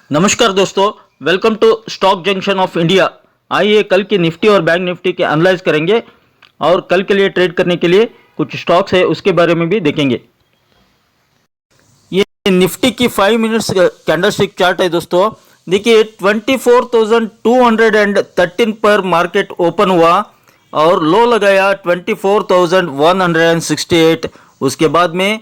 नमस्कार दोस्तों, welcome to stock junction of India. आइए कल की निफ्टी और बैंक निफ्टी के एनालाइज करेंगे और कल के लिए ट्रेड करने के लिए कुछ स्टॉक्स है उसके बारे में भी देखेंगे। ये निफ्टी की 5 मिनट्स कैंडलस्टिक चार्ट है दोस्तों। देखिए 24,213 पर मार्केट ओपन हुआ और लो लगाया 24,168। उसके बाद में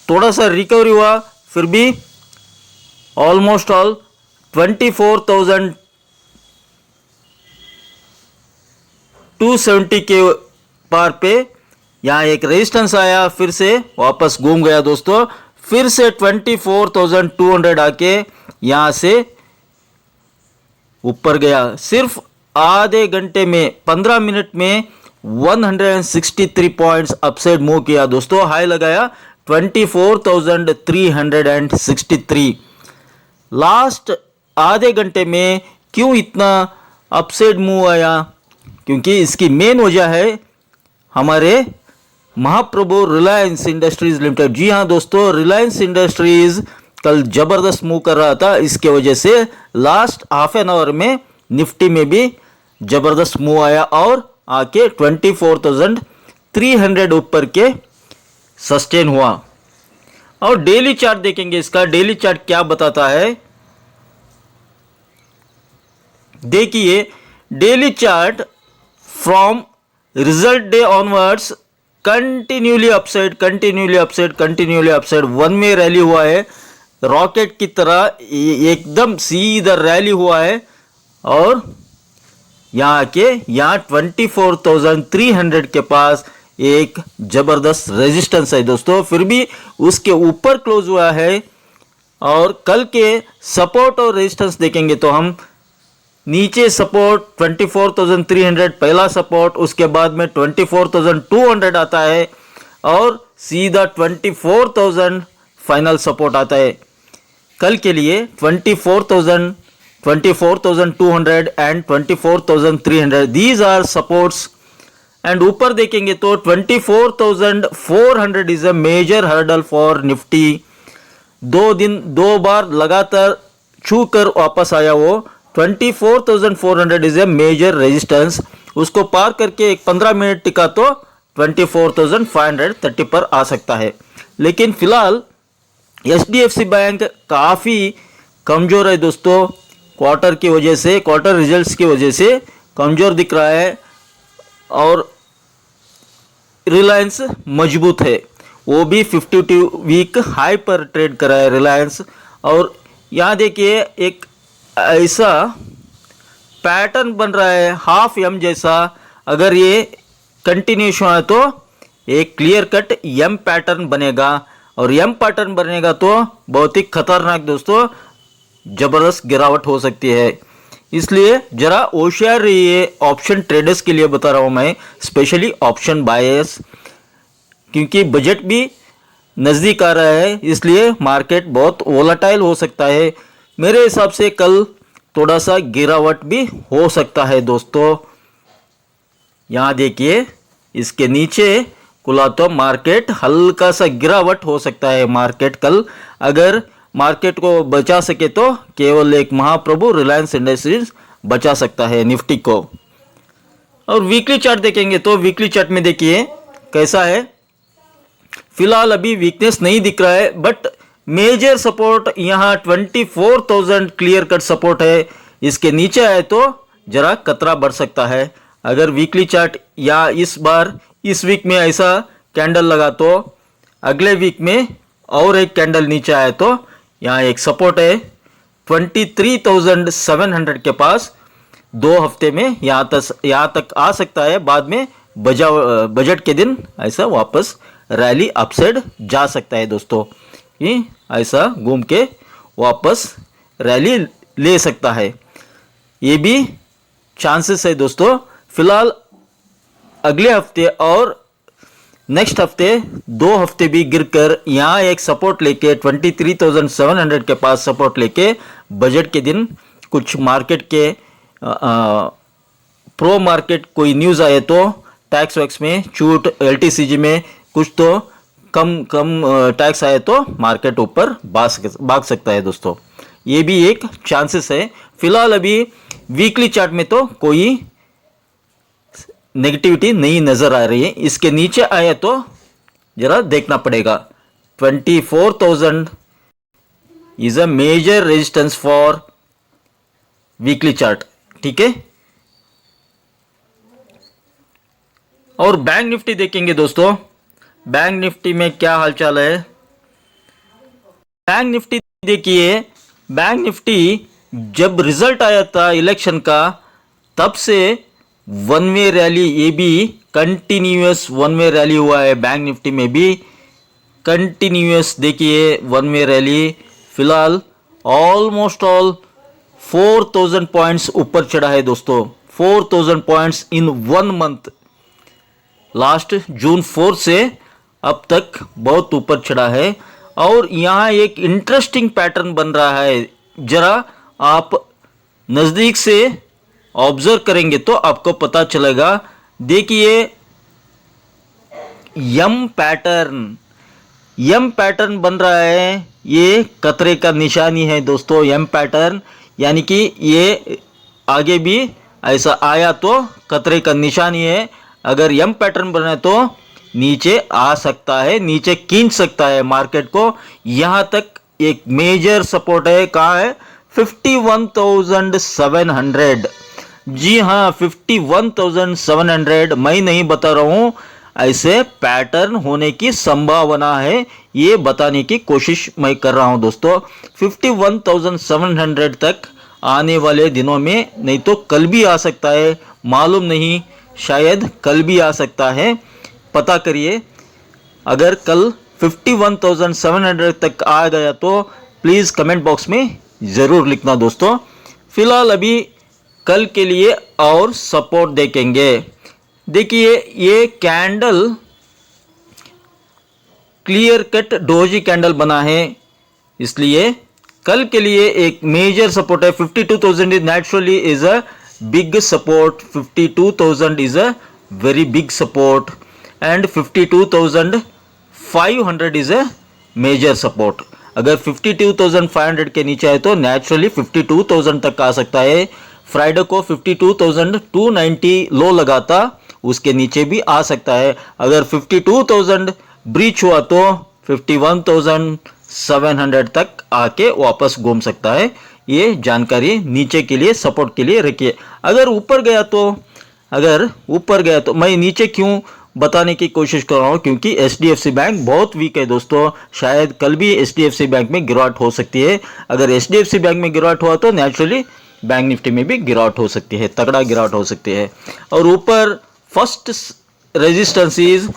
थोड़ा सा रिकवरी हुआ, फिर भी ऑलमोस्ट ऑल 24,270 के पार पे यहाँ एक रेजिस्टेंस आया, फिर से वापस घूम गया दोस्तों। फिर से 24,200 आके यहाँ से ऊपर गया। सिर्फ आधे घंटे में 15 मिनट में 163 पॉइंट्स अपसाइड मूव किया दोस्तों। हाई लगाया 24,363। लास्ट आधे घंटे में क्यों इतना अपसाइड मूव आया? क्योंकि इसकी मेन वजह है हमारे महाप्रभु रिलायंस इंडस्ट्रीज लिमिटेड। जी हाँ दोस्तों, रिलायंस इंडस्ट्रीज कल जबरदस्त मूव कर रहा था, इसके वजह से लास्ट हाफ एन आवर में निफ्टी में भी जबरदस्त मूव आया और आके 24,300 ऊपर के सस्टेन हुआ। और डेली चार्ट देखेंगे, इसका डेली चार्ट क्या बताता है। देखिए daily chart from result day onwards continually upside, continually upside, continually upside. One में रैली हुआ है, रॉकेट की तरह एकदम सीधा रैली हुआ है और यहाँ 24,300 के पास एक जबरदस्त रेजिस्टेंस है दोस्तों। फिर भी उसके ऊपर क्लोज हुआ है और कल के सपोर्ट और रेजिस्टेंस देखेंगे तो हम नीचे सपोर्ट 24,300 पहला सपोर्ट, उसके बाद में 24,200 आता है और सीधा 24,000 फाइनल सपोर्ट आता है। कल के लिए 24,000, 24,200 and 24,300 these are supports. And ऊपर देखेंगे तो 24,400 is a major hurdle for Nifty. 2 बार लगातार छू कर वापस आया वो 24,400 इज ए मेजर रेजिस्टेंस। उसको पार करके एक 15 मिनट टिका तो 24,530 पर आ सकता है। लेकिन फिलहाल HDFC बैंक काफ़ी कमज़ोर है दोस्तों, क्वार्टर की वजह से, क्वार्टर रिजल्ट्स की वजह से कमज़ोर दिख रहा है और रिलायंस मजबूत है, वो भी 52 वीक हाई पर ट्रेड कर रहा है रिलायंस। और यहाँ देखिए एक ऐसा पैटर्न बन रहा है हाफ एम जैसा। अगर ये कंटिन्यूशन है तो एक क्लियर कट एम पैटर्न बनेगा और एम पैटर्न बनेगा तो बहुत ही खतरनाक दोस्तों जबरदस्त गिरावट हो सकती है। इसलिए जरा होशियार रहिए। ऑप्शन ट्रेडर्स के लिए बता रहा हूँ मैं, स्पेशली ऑप्शन बायर्स, क्योंकि बजट भी नज़दीक आ रहा है, इसलिए मार्केट बहुत वोलाटाइल हो सकता है। मेरे हिसाब से कल थोड़ा सा गिरावट भी हो सकता है दोस्तों। यहाँ देखिए इसके नीचे खुला तो मार्केट हल्का सा गिरावट हो सकता है। मार्केट कल अगर मार्केट को बचा सके तो केवल एक महाप्रभु रिलायंस इंडस्ट्रीज बचा सकता है निफ्टी को। और वीकली चार्ट देखेंगे तो वीकली चार्ट में देखिए कैसा है। फिलहाल अभी वीकनेस नहीं दिख रहा है, बट मेजर सपोर्ट यहाँ 24,000 क्लियर कट सपोर्ट है। इसके और आए तो जरा खतरा बढ़ सकता है। अगर वीकली चार्ट या इस बार इस वीक में ऐसा कैंडल लगा तो अगले वीक में और एक कैंडल नीचे आए तो यहाँ एक सपोर्ट है 23,700 के पास। 2 हफ्ते में यहाँ तक आ सकता है। बाद में बजट के दिन ऐसा वापस रैली अपसाइड जा सकता है दोस्तों, कि ऐसा घूम के वापस रैली ले सकता है, ये भी चांसेस है दोस्तों। फिलहाल अगले हफ्ते और नेक्स्ट हफ्ते 2 हफ्ते भी गिरकर यहाँ एक सपोर्ट लेके 23,700 के पास सपोर्ट लेके बजट के दिन कुछ मार्केट के प्रो मार्केट कोई न्यूज़ आए तो टैक्स वैक्स में छूट, LTCG में कुछ तो कम टैक्स आए तो मार्केट ऊपर भाग सकता है दोस्तों। ये भी एक चांसेस है। फिलहाल अभी वीकली चार्ट में तो कोई नेगेटिविटी नहीं नजर आ रही है। इसके नीचे आया तो जरा देखना पड़ेगा। 24,000 is a major resistance for weekly chart, ठीक है। और बैंक निफ्टी देखेंगे दोस्तों। बैंक निफ्टी में क्या हालचाल है। बैंक निफ्टी देखिए, बैंक निफ्टी जब रिजल्ट आया था इलेक्शन का, तब से वन वे रैली, ये भी कंटिन्यूअस वन वे रैली हुआ है। बैंक निफ्टी में भी कंटिन्यूअस देखिए वन वे रैली। फिलहाल ऑलमोस्ट ऑल 4,000 पॉइंट्स ऊपर चढ़ा है दोस्तों। 4,000 पॉइंट्स इन 1 मंथ। लास्ट जून 4 से अब तक बहुत ऊपर चढ़ा है। और यहाँ एक इंटरेस्टिंग पैटर्न बन रहा है। जरा आप नज़दीक से ऑब्जर्व करेंगे तो आपको पता चलेगा। देखिए यम पैटर्न बन रहा है। ये खतरे का निशानी है दोस्तों, यम पैटर्न। यानी कि ये आगे भी ऐसा आया तो खतरे का निशानी है। अगर यम पैटर्न बना तो नीचे आ सकता है, नीचे खींच सकता है मार्केट को। यहां तक एक मेजर सपोर्ट है। कहाँ है? 51,700। जी हाँ, 51,700। मैं नहीं बता रहा हूं, ऐसे पैटर्न होने की संभावना है, ये बताने की कोशिश मैं कर रहा हूं दोस्तों। 51,700 तक आने वाले दिनों में, नहीं तो कल भी आ सकता है, मालूम नहीं, शायद कल भी आ सकता है। पता करिए। अगर कल 51,700 तक आ गया तो प्लीज़ कमेंट बॉक्स में ज़रूर लिखना दोस्तों। फिलहाल अभी कल के लिए और सपोर्ट देखेंगे। देखिए ये candle clear cut doji candle बना है, इसलिए कल के लिए एक मेजर सपोर्ट है। 52,000 is naturally is a big support. 52,000 is a very big support and 52,500 is a major support. अगर 52,500 के नीचे है तो नेचुरली 52,000 तक आ सकता है। फ्राइडे को 52,290 लो लगा था, उसके नीचे भी आ सकता है। अगर 52,000 ब्रीच हुआ तो 51,700 तक आके वापस घूम सकता है। ये जानकारी नीचे के लिए, सपोर्ट के लिए रखिए। अगर ऊपर गया तो मैं नीचे क्यों बताने की कोशिश कर रहा हूं, क्योंकि HDFC बैंक बहुत वीक है दोस्तों। शायद कल भी HDFC बैंक में गिरावट हो सकती है। अगर HDFC बैंक में गिरावट हुआ तो नेचुरली बैंक निफ्टी में भी गिरावट हो सकती है, तगड़ा गिरावट हो सकती है। और ऊपर फर्स्ट रेजिस्टेंस इज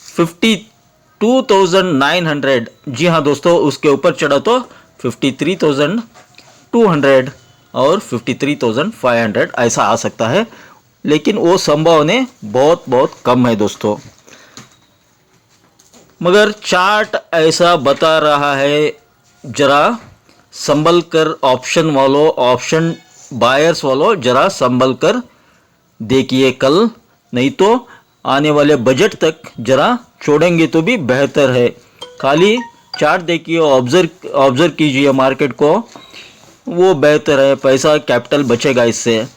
52,900। जी हाँ दोस्तों, उसके ऊपर चढ़ा तो 53,200 और 53,500 ऐसा आ सकता है, लेकिन वो संभावना बहुत कम है दोस्तों। मगर चार्ट ऐसा बता रहा है, जरा संभल कर ऑप्शन वालों, ऑप्शन बायर्स वालों जरा संभल कर देखिए कल, नहीं तो आने वाले बजट तक जरा छोड़ेंगे तो भी बेहतर है। खाली चार्ट देखिए, ऑब्जर्व कीजिए मार्केट को, वो बेहतर है। पैसा कैपिटल बचेगा इससे।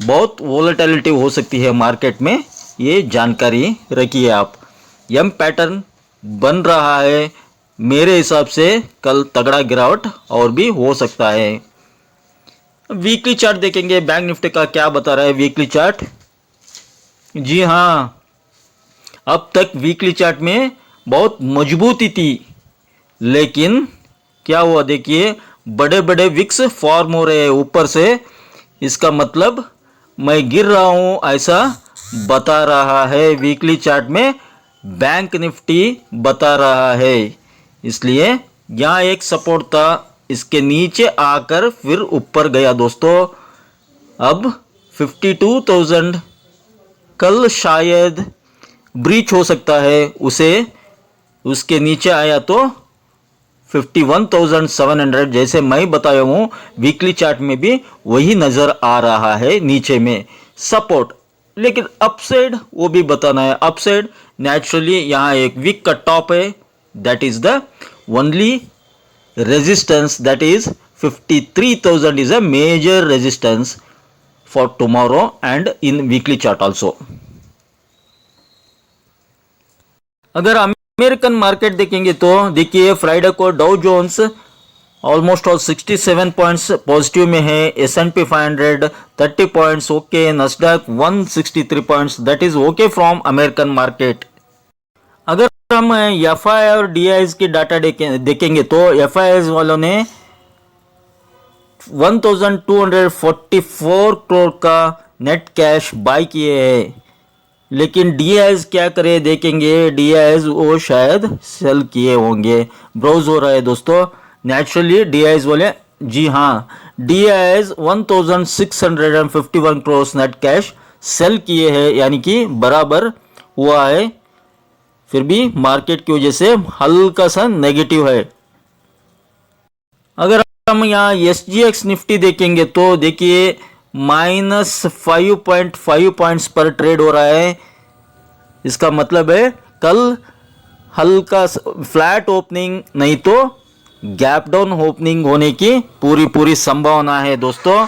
बहुत वोलेटिलिटी हो सकती है मार्केट में, ये जानकारी रखिए आप। यम पैटर्न बन रहा है, मेरे हिसाब से कल तगड़ा गिरावट और भी हो सकता है। वीकली चार्ट देखेंगे, बैंक निफ्टी का क्या बता रहा है वीकली चार्ट। जी हाँ, अब तक वीकली चार्ट में बहुत मजबूती थी, लेकिन क्या हुआ देखिए, बड़े बड़े विक्स फॉर्म हो रहे हैं ऊपर से। इसका मतलब मैं गिर रहा हूं ऐसा बता रहा है वीकली चार्ट में, बैंक निफ्टी बता रहा है। इसलिए यहाँ एक सपोर्ट था, इसके नीचे आकर फिर ऊपर गया दोस्तों। अब 52,000 कल शायद ब्रीच हो सकता है, उसके नीचे आया तो 51,700, जैसे मैं बताया हूँ वीकली चार्ट में भी वही नज़र आ रहा है नीचे में सपोर्ट। लेकिन अपसाइड वो भी बताना है। अपसाइड नेचुरली यहाँ एक वीक का टॉप है, that is the only resistance, that is 53,000 is a major resistance for tomorrow and in weekly chart also. अगर अमेरिकन मार्केट देखेंगे तो देखिए फ्राइडे को Dow Jones almost all 67 points positive में है, S&P 500 30 points okay, Nasdaq 163 points, that is okay from American market. अगर हम FI और DIs की डाटा देखेंगे तो FIs वालों ने 1244 करोड़ का नेट कैश बाय किए हैं, लेकिन DIs क्या करे देखेंगे, DIs वो शायद सेल किए होंगे। ब्राउज हो रहा है दोस्तों नेचुरली DIs बोले, जी हाँ DIs 1651 crore net cash cell किए हैं, यानी कि बराबर हुआ है, फिर भी मार्केट की वजह से हल्का सा नेगेटिव है। अगर हम यहाँ SGX निफ्टी देखेंगे तो देखिए -5.5 पॉइंट्स पर ट्रेड हो रहा है। इसका मतलब है कल हल्का फ्लैट ओपनिंग नहीं तो गैप डाउन ओपनिंग होने की पूरी संभावना है दोस्तों,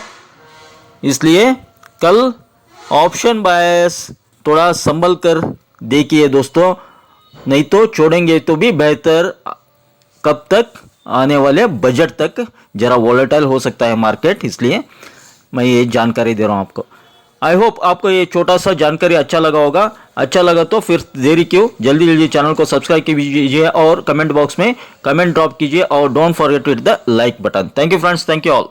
इसलिए कल ऑप्शन बायर्स थोड़ा संभल कर देखिए दोस्तों, नहीं तो छोड़ेंगे तो भी बेहतर। कब तक, आने वाले बजट तक जरा वॉलेटाइल हो सकता है मार्केट, इसलिए मैं ये जानकारी दे रहा हूँ आपको। आई होप आपको ये छोटा सा जानकारी अच्छा लगा होगा। अच्छा लगा तो फिर देरी क्यों, जल्दी चैनल को सब्सक्राइब कीजिए और कमेंट बॉक्स में कमेंट ड्रॉप कीजिए और don't forget to hit the like button. Thank you friends, thank you all.